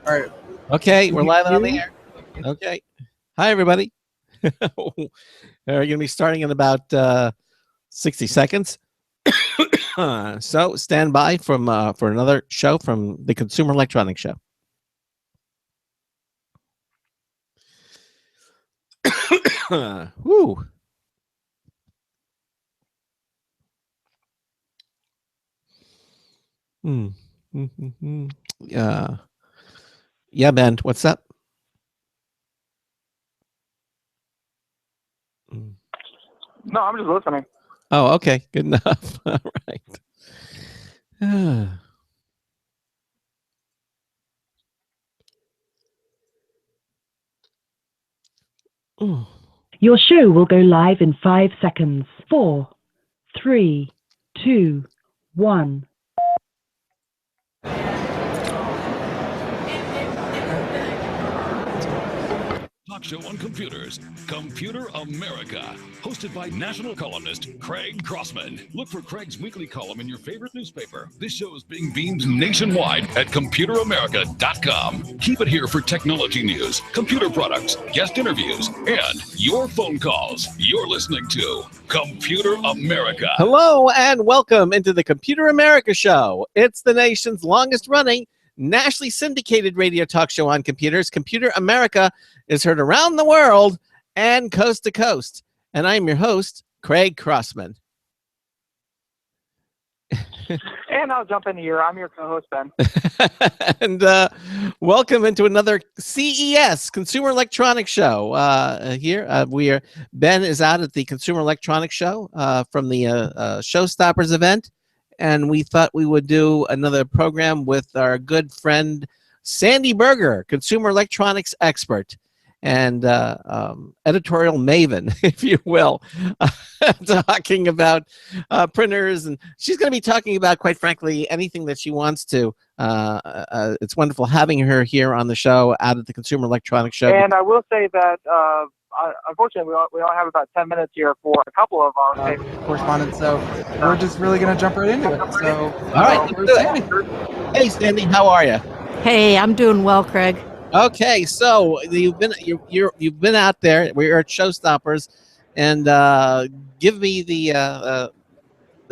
All right. Okay, we're live on the air. Okay. Hi, everybody. We're going to be starting in about 60 seconds. So stand by for another show from the Consumer Electronics Show. Woo. Yeah, Ben, what's up? No, I'm just listening. Oh, okay. Good enough. All right. Your show will go live in 5 seconds. 4, 3, 2, 1. Talk show on computers, Computer America, hosted by national columnist Craig Crossman. Look for Craig's weekly column in your favorite newspaper. This show is being beamed nationwide at ComputerAmerica.com. Keep it here for technology news, computer products, guest interviews, and your phone calls. You're listening to Computer America. Hello and welcome into the Computer America Show. It's the nation's longest running, nationally syndicated radio talk show on computers. Computer America is heard around the world and coast to coast. And I'm your host, Craig Crossman. And I'll jump in here. I'm your co-host, Ben. And welcome into another CES, Consumer Electronics Show. Here, Ben is out at the Consumer Electronics Show from the Showstoppers event. And we thought we would do another program with our good friend, Sandy Berger, consumer electronics expert and editorial maven, if you will, talking about printers. And she's going to be talking about, quite frankly, anything that she wants to. It's wonderful having her here on the show out at the Consumer Electronics Show. And I will say that, unfortunately, we only have about 10 minutes here for a couple of our correspondents. So we're just really going to jump right into it. So, all right, let's do it. Hey, Sandy, how are you? Hey, I'm doing well, Craig. Okay, so you've been out there. We're at Showstoppers, and give me the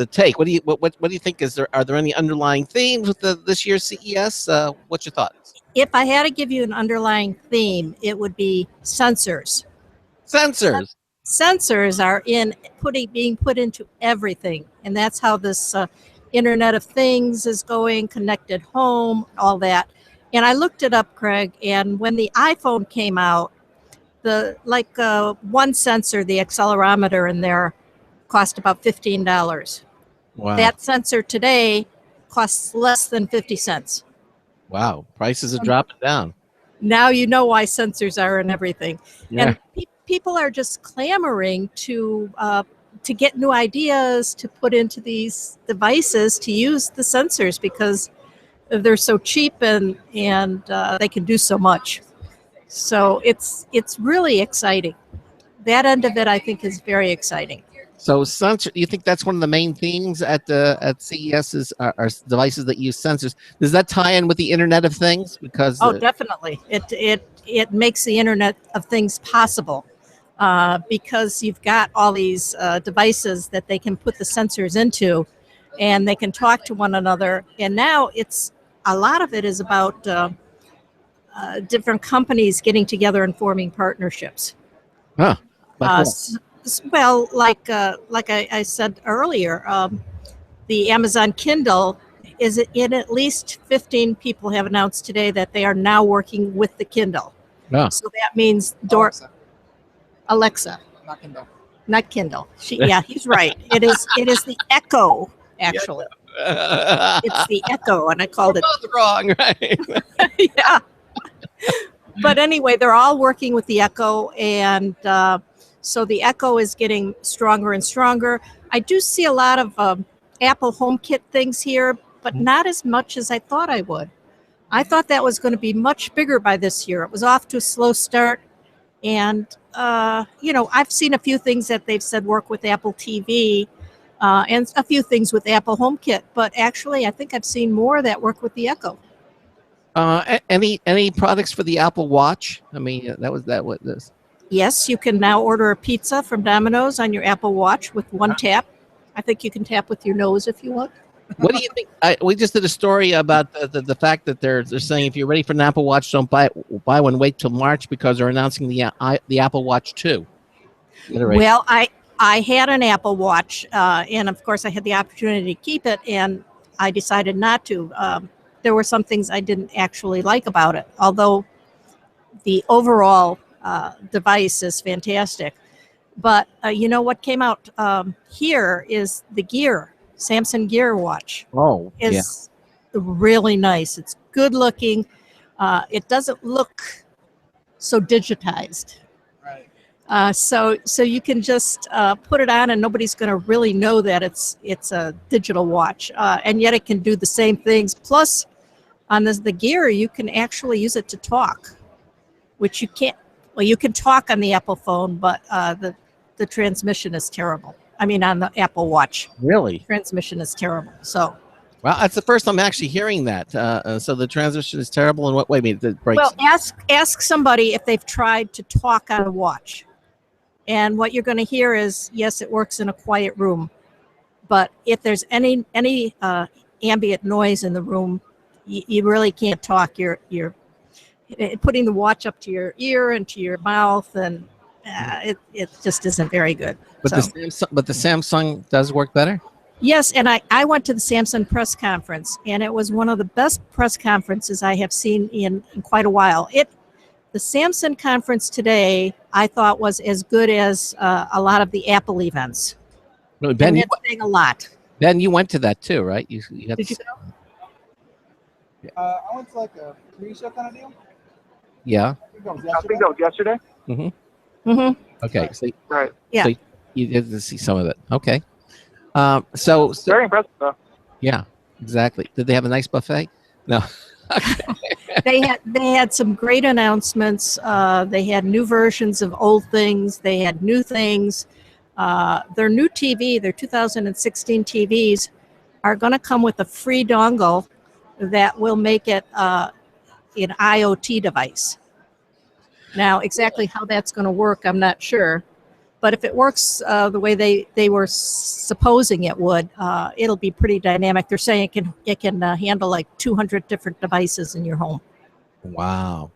take. What do you think? Are there any underlying themes with this year's CES? What's your thoughts? If I had to give you an underlying theme, it would be sensors. Sensors are being put into everything, and that's how this Internet of Things is going, connected home, all that. And I looked it up, Craig, and when the iPhone came out, one sensor, the accelerometer in there, cost about $15. Wow. That sensor today costs less than 50 cents. Wow, prices are dropping down. Now you know why sensors are in everything. Yeah. And people are just clamoring to get new ideas to put into these devices to use the sensors because they're so cheap and they can do so much. So it's really exciting. That end of it, I think, is very exciting. So sensor, you think that's one of the main themes at CES are devices that use sensors? Does that tie in with the Internet of Things? Because definitely, it makes the Internet of Things possible because you've got all these devices that they can put the sensors into, and they can talk to one another. And now a lot of it is about different companies getting together and forming partnerships. Huh. Well, like I said earlier, the Amazon Kindle is in at least 15 people have announced today that they are now working with the Kindle. Yeah. So that means Alexa. Not Kindle. He's right. It is the Echo, actually. Yeah. It's the Echo, and I called it both wrong, right? Yeah. But anyway, they're all working with the Echo, and so the Echo is getting stronger and stronger. I do see a lot of Apple HomeKit things here, but not as much as I thought I would. I thought that was going to be much bigger by this year. It was off to a slow start. And, I've seen a few things that they've said work with Apple TV and a few things with Apple HomeKit. But actually, I think I've seen more that work with the Echo. Any products for the Apple Watch? I mean, what this. Yes, you can now order a pizza from Domino's on your Apple Watch with one tap. I think you can tap with your nose if you want. What do you think? We just did a story about the fact that they're saying if you're ready for an Apple Watch, don't buy one. Wait till March because they're announcing the Apple Watch 2. Well, I had an Apple Watch, and of course I had the opportunity to keep it, and I decided not to. There were some things I didn't actually like about it, although the overall device is fantastic. But you know what came out here is the Gear, Samsung Gear watch. Oh, is really nice. It's good looking. It doesn't look so digitized. Right. So you can just put it on and nobody's going to really know that it's a digital watch. And yet it can do the same things. Plus, on the Gear, you can actually use it to talk, which you can't. Well, you can talk on the Apple phone, but the transmission is terrible. I mean, on the Apple Watch. Really? Transmission is terrible. So. Well, that's the first time I'm actually hearing that. So the transmission is terrible in what way? I mean, it breaks. Well, ask somebody if they've tried to talk on a watch. And what you're going to hear is, yes, it works in a quiet room. But if there's any ambient noise in the room, you really can't talk. You're putting the watch up to your ear and to your mouth, and it just isn't very good. But the Samsung does work better? Yes, and I went to the Samsung press conference, and it was one of the best press conferences I have seen in quite a while. The Samsung conference today, I thought, was as good as a lot of the Apple events. Really, Ben, and that's saying a lot. Ben, you went to that too, right? You Did you go? I went to like a pre-show kind of deal. Yeah. I think I think that was yesterday. Mm-hmm. Okay. So, Right. Yeah. So you did to see some of it. Okay. So Very impressive, though. yeah, exactly. Did they have a nice buffet? No. They had some great announcements. They had new versions of old things. They had new things. Their new TV, their 2016 TVs, are going to come with a free dongle that will make it an IoT device. Now, exactly how that's going to work, I'm not sure. But if it works the way they were supposing it would, it'll be pretty dynamic. They're saying it can handle like 200 different devices in your home. Wow.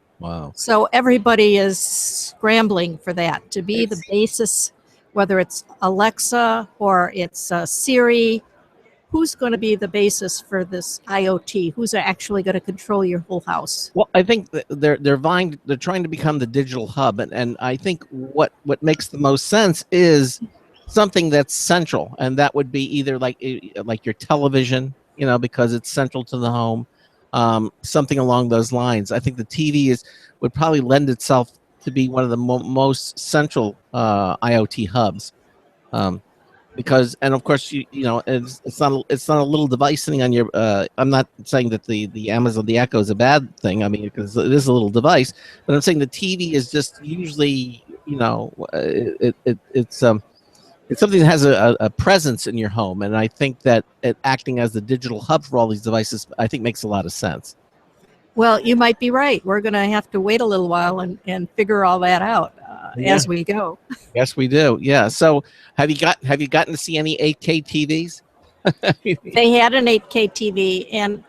So everybody is scrambling for that to be the basis, whether it's Alexa or it's Siri. Who's going to be the basis for this IoT? Who's actually going to control your whole house? Well, I think they're trying to become the digital hub, and I think what makes the most sense is something that's central, and that would be either like your television, because it's central to the home, something along those lines. I think the TV would probably lend itself to be one of the most central IoT hubs. Because, and of course, it's not a little device sitting on your. I'm not saying that the Amazon the Echo is a bad thing. I mean, because it is a little device, but I'm saying the TV is just usually, it's something that has a presence in your home, and I think that it acting as the digital hub for all these devices, I think makes a lot of sense. Well, you might be right. We're going to have to wait a little while and figure all that out as we go. Yes, we do. Yeah. So, have you gotten to see any 8K TVs? They had an 8K TV, and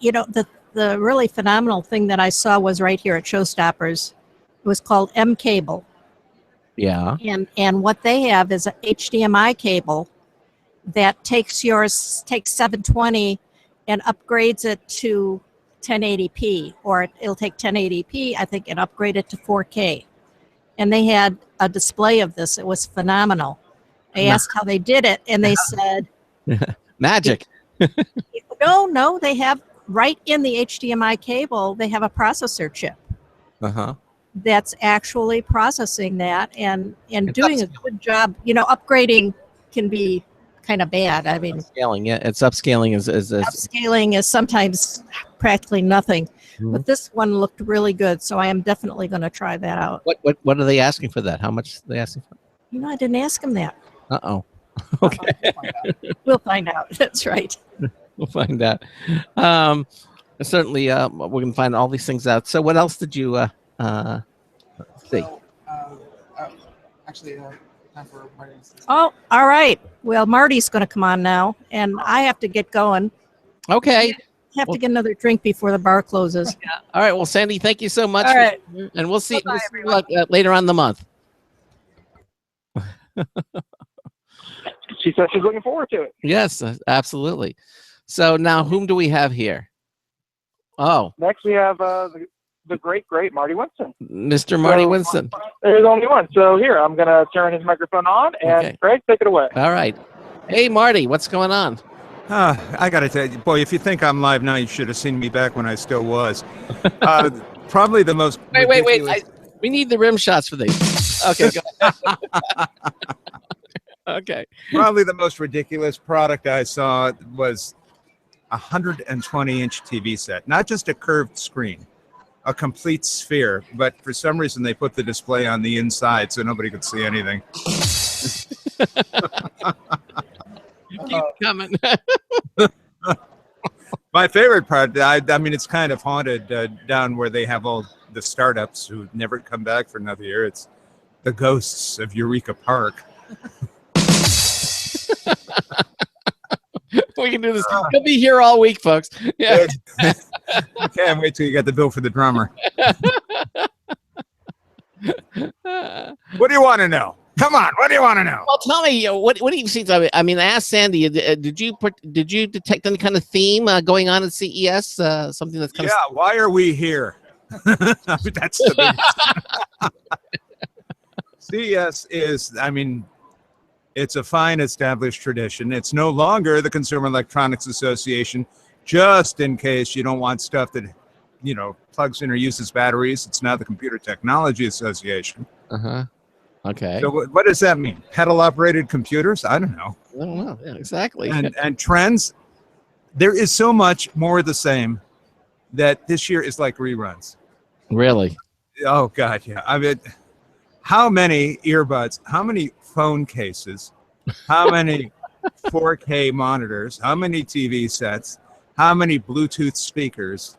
the really phenomenal thing that I saw was right here at Showstoppers. It was called M Cable. Yeah. And what they have is an HDMI cable that takes 720 and upgrades it to 1080p, or it'll take 1080p, I think, and upgrade it to 4K. And they had a display of this. It was phenomenal. I asked how they did it, and they said magic. No, they have right in the HDMI cable, they have a processor chip. That's actually processing that and doing a good job. Upgrading can be kind of bad. I mean, upscaling, yeah, it's upscaling is upscaling is sometimes practically nothing. Mm-hmm. But this one looked really good, so I am definitely going to try that out. What are they asking for that? How much are they asking for? I didn't ask them that. Okay. We'll find out. That's right. We'll find out. certainly we're gonna find all these things out. So what else did you see? So, actually, time for Marty. Oh, all right. Well, Marty's going to come on now, and I have to get going. Okay. Have to get another drink before the bar closes. All right. Well, Sandy, thank you so much. All right. And we'll see, Bye-bye, we'll see you, later on in the month. She said she's looking forward to it. Yes, absolutely. So now, whom do we have here? Oh, Next, we have the great Marty Winston. Mr. Marty Winston. There's only one. So here, I'm going to turn his microphone on, and Okay. Craig, take it away. All right. Hey, Marty, what's going on? I got to tell you, boy, if you think I'm live now, you should have seen me back when I still was. Probably the most. Wait. ridiculous- We need the rim shots for these. Okay. Go ahead. Okay. Probably the most ridiculous product I saw was a 120-inch TV set, not just a curved screen, a complete sphere. But for some reason, they put the display on the inside so nobody could see anything. Keep coming. My favorite part, I mean, it's kind of haunted down where they have all the startups who never come back for another year. It's the ghosts of Eureka Park. We can do this. You'll be here all week, folks. Yeah. I can't wait till you get the bill for the drummer. What do you want to know? Come on, what do you want to know? Well, tell me, what do you see? I mean, I asked Sandy, did you detect any kind of theme going on at CES? Something that's kind Yeah, why are we here? That's the biggest. CES is, I mean, it's a fine established tradition. It's no longer the Consumer Electronics Association, just in case you don't want stuff that, you know, plugs in or uses batteries. It's now the Computer Technology Association. Uh-huh. Okay. So what does that mean? Pedal-operated computers? I don't know. I don't know. Yeah, exactly. And trends, there is so much more of the same that this year is like reruns. Really? Oh, God, yeah. I mean, how many earbuds, how many phone cases, how many 4K monitors, how many TV sets, how many Bluetooth speakers,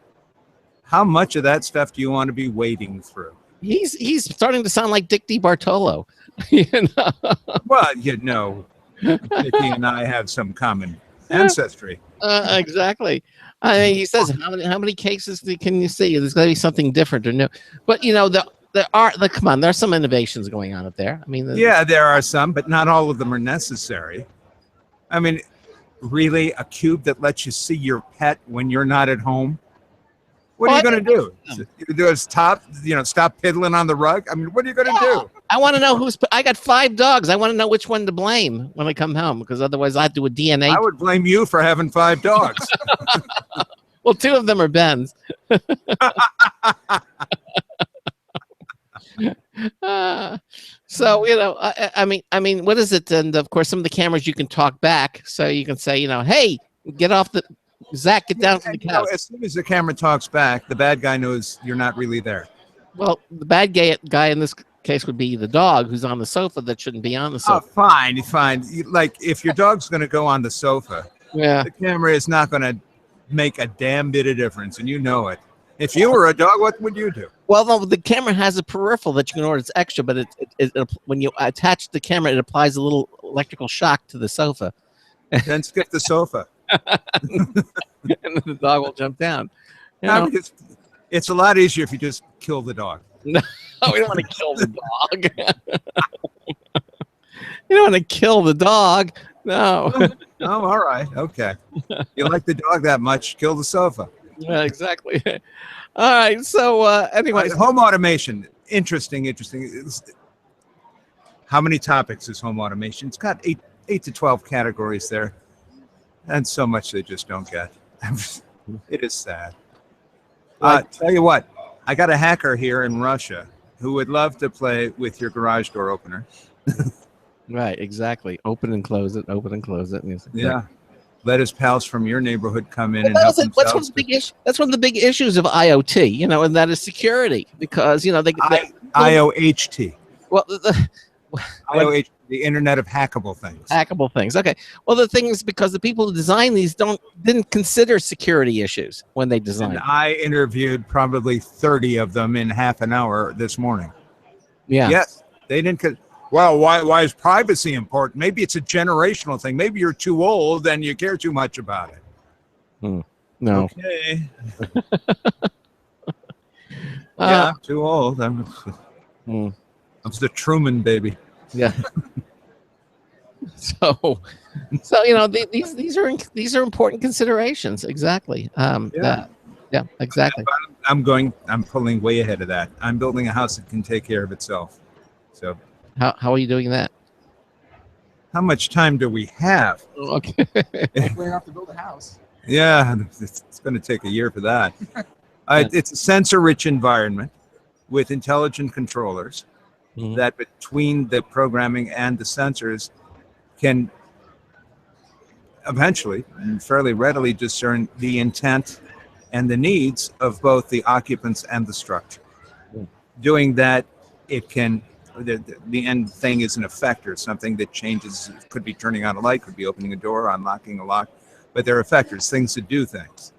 how much of that stuff do you want to be wading through? He's starting to sound like Dick DeBartolo. You know? Well, you know, Dickie and I have some common ancestry. Exactly. I mean, he says, how many cases can you see? There's got to be something different or new. But you know, there are some innovations going on up there. I mean, Yeah, there are some, but not all of them are necessary. I mean, really, a cube that lets you see your pet when you're not at home? What are you going to do? You do is stop piddling on the rug? I mean, what are you going to do? I want to know I got 5 dogs. I want to know which one to blame when I come home, because otherwise I have to do a DNA. I would blame you for having 5 dogs. Well, 2 of them are Ben's. So, you know, I mean, what is it? And of course, some of the cameras you can talk back, so you can say, you know, hey, get off the Zach, get down from the couch. As soon as the camera talks back, the bad guy knows you're not really there. Well, the bad guy in this case would be the dog who's on the sofa that shouldn't be on the Oh, sofa. fine. Like, if your dog's going to go on the sofa, Yeah. the camera is not going to make a damn bit of difference, and you know it. If you were a dog, what would you do? Well, no, the camera has a peripheral that you can order. It's extra, but when you attach the camera, it applies a little electrical shock to the sofa. Then skip the sofa. And then the dog will jump down. You No, know? because it's a lot easier if you just kill the dog. No, we don't want to kill the dog. You don't want to kill the dog. No. Oh, all right. Okay. You like the dog that much, kill the sofa. Yeah, exactly. All right. So anyway, Home automation. Interesting. How many topics is home automation? It's got 8 to 12 categories there. And so much they just don't get. It is sad. Tell you what, I got a hacker here in Russia who would love to play with your garage door opener. right, exactly. Open and close it. Open and close it. And Yeah. Let his pals from your neighborhood come in Well, and help that's one of themselves. the big issues. That's one of the big issues of IoT, you know, and that is security, because you know they IOHT. well, IOH. The Internet of Hackable Things. Hackable things. Okay. Well, the thing is, because the people who design these didn't consider security issues when they designed. And I interviewed probably 30 of them in half an hour this morning. Yeah. Yes, they didn't. Well, why is privacy important? Maybe it's a generational thing. Maybe you're too old and you care too much about it. No. Okay. Yeah, I'm too old. I'm the Truman baby. Yeah. So you know, these are important considerations. Exactly. Yeah, exactly. I'm pulling way ahead of that. I'm building a house that can take care of itself. So how are you doing that? how much time do we have? Okay. We have to build a house. Yeah, it's going to take a year for that. It's a sensor-rich environment with intelligent controllers that between the programming and the sensors can eventually and fairly readily discern the intent and the needs of both the occupants and the structure. Doing that, it can, the end thing is an effector, something that changes. It could be turning on a light, could be opening a door, unlocking a lock, but they're effectors, things that do things.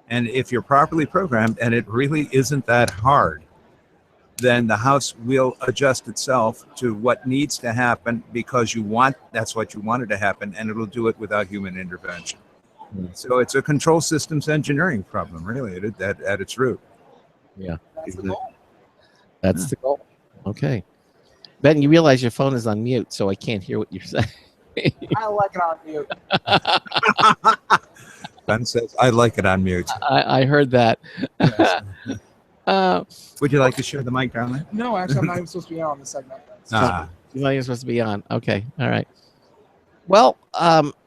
And if you're properly programmed, and it really isn't that hard, then the house will adjust itself to what needs to happen because that's what you wanted to happen, and it'll do it without human intervention. So it's a control systems engineering problem, really, at its root. Yeah. That's the goal. That's the goal. Okay. Ben, you realize your phone is on mute, so I can't hear what you're saying. I like it on mute. Ben says, I like it on mute. I heard that. Yes. Would you like to share the mic down there? No, actually, I'm not even supposed to be on this segment. You're not even supposed to be on. Okay. All right. Well,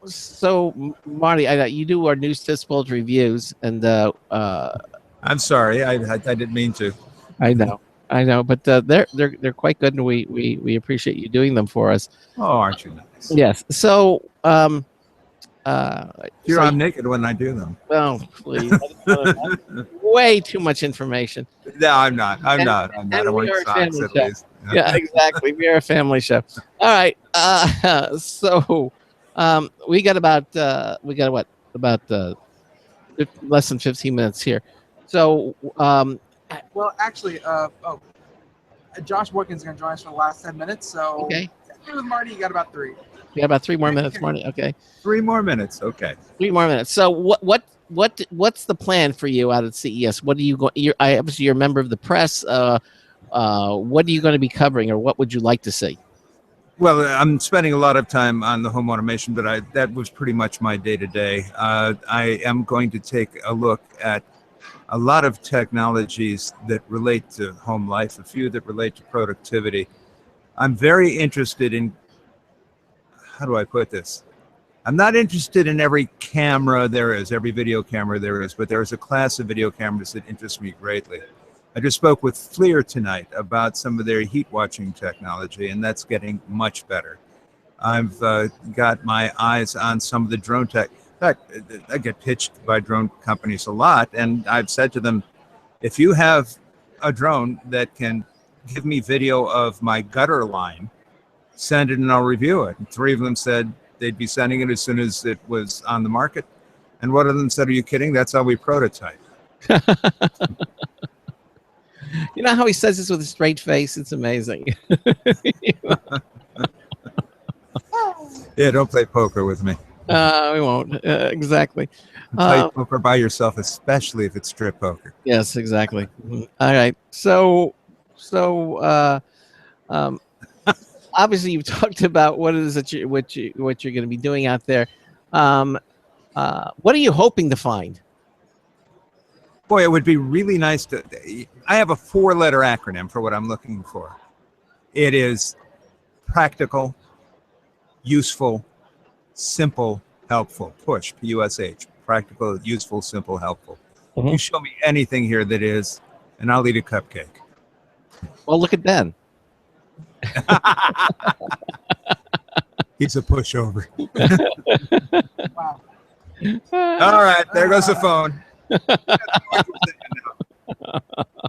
so Marty, you do our News Fistfuls reviews, and I'm sorry, I didn't mean to. I know, but they're quite good, and we appreciate you doing them for us. Oh, aren't you nice? Yes. So, I'm naked when I do them. Well, please. Way too much information. No, I'm not. I'm not. And I we want are a socks family at show. least. Yeah, exactly. We are a family show. All right. So we got what? About less than 15 minutes here. So Well, actually, Josh Watkins is going to join us for the last 10 minutes. So okay. With Marty, you got about 3. We got about 3 more minutes, Marty. Okay. 3 more minutes. Okay. 3 more minutes. So what's the plan for you out at CES? What are you going? Obviously you're a member of the press. What are you going to be covering, or what would you like to see? Well, I'm spending a lot of time on the home automation, but that was pretty much my day-to-day. I am going to take a look at a lot of technologies that relate to home life, a few that relate to productivity. I'm very interested in, how do I put this? I'm not interested in every camera there is, every video camera there is, but there is a class of video cameras that interests me greatly. I just spoke with FLIR tonight about some of their heat watching technology, and that's getting much better. I've got my eyes on some of the drone tech. In fact, I get pitched by drone companies a lot, and I've said to them, if you have a drone that can give me video of my gutter line, send it and I'll review it. And 3 of them said they'd be sending it as soon as it was on the market. And one of them said, are you kidding? That's how we prototype. You know how he says this with a straight face? It's amazing. Yeah, don't play poker with me. We won't. Exactly. Play poker by yourself, especially if it's strip poker. Yes, exactly. All right. So obviously you've talked about what it is that what you're going to be doing out there. What are you hoping to find? Boy, it would be really nice to. I have a 4-letter acronym for what I'm looking for. It is practical, useful, simple, helpful. PUSH, P-U-S-H. Practical, useful, simple, helpful. Mm-hmm. You show me anything here that is, and I'll eat a cupcake. Well, look at Ben. He's a pushover. Wow. All right, there goes the phone.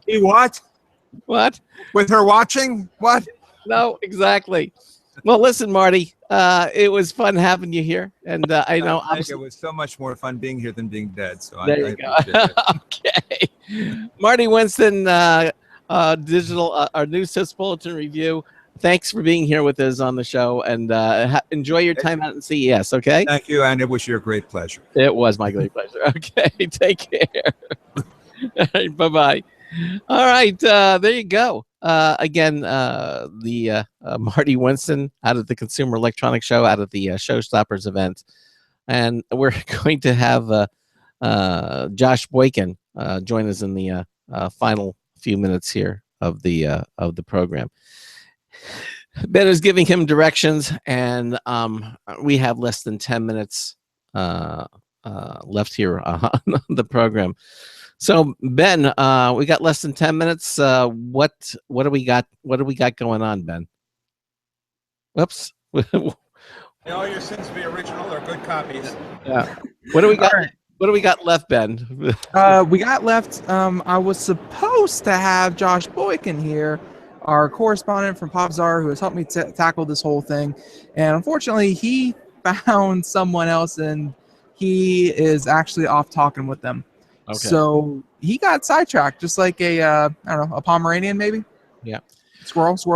He what? What? With her watching? What? No, exactly. Well, listen, Marty, it was fun having you here, and I know I think it was so much more fun being here than being dead. So I there you go. appreciate it. Okay, Marty Winston, digital our News Tips Bulletin Review. Thanks for being here with us on the show, and enjoy your time out at CES. Okay. Thank you, and it was your great pleasure. It was my great pleasure. Okay, take care. All right, bye-bye. All right, there you go. Again, the Marty Winston out of the Consumer Electronics Show, out of the Showstoppers event. And we're going to have Josh Boykin join us in the final few minutes here of the program. Ben is giving him directions, and we have less than 10 minutes left here on the program. So Ben, we got less than 10 minutes. What do we got? What do we got going on, Ben? Whoops. May all your sins be original or good copies. Yeah. What do we got? All right. What do we got left, Ben? We got left. I was supposed to have Josh Boykin here, our correspondent from PopZar, who has helped me tackle this whole thing, and unfortunately, he found someone else, and he is actually off talking with them. Okay. So he got sidetracked, just like a I don't know, a Pomeranian maybe. Yeah. Squirrel. So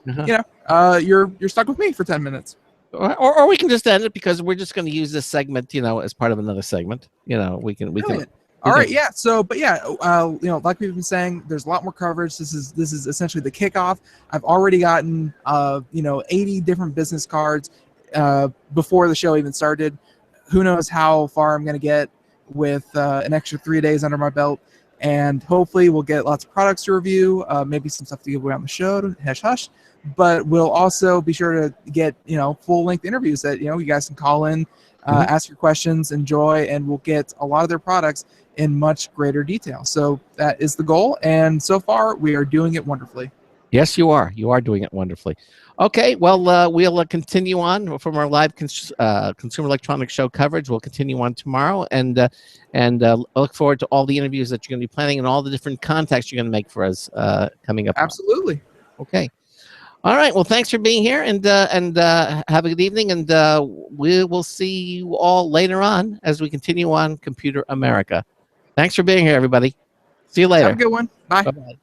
Uh-huh. you're stuck with me for 10 minutes. Or we can just end it because we're just going to use this segment, as part of another segment. We can. Brilliant. All right, yeah. So, but yeah, like we've been saying, there's a lot more coverage. This is essentially the kickoff. I've already gotten 80 different business cards before the show even started. Who knows how far I'm going to get with an extra 3 days under my belt, and hopefully we'll get lots of products to review, maybe some stuff to give away on the show, hush hush. But we'll also be sure to get full-length interviews that you guys can call in, ask your questions, enjoy, and we'll get a lot of their products in much greater detail. So that is the goal, and so far we are doing it wonderfully. Yes, you are. You are doing it wonderfully. Okay, well, we'll continue on from our live Consumer Electronics Show coverage. We'll continue on tomorrow, and look forward to all the interviews that you're going to be planning and all the different contacts you're going to make for us coming up. Absolutely. Okay. All right. Well, thanks for being here, and have a good evening, and we will see you all later on as we continue on Computer America. Thanks for being here, everybody. See you later. Have a good one. Bye. Bye-bye.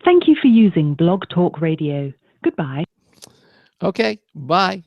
Thank you for using Blog Talk Radio. Goodbye. Okay. Bye.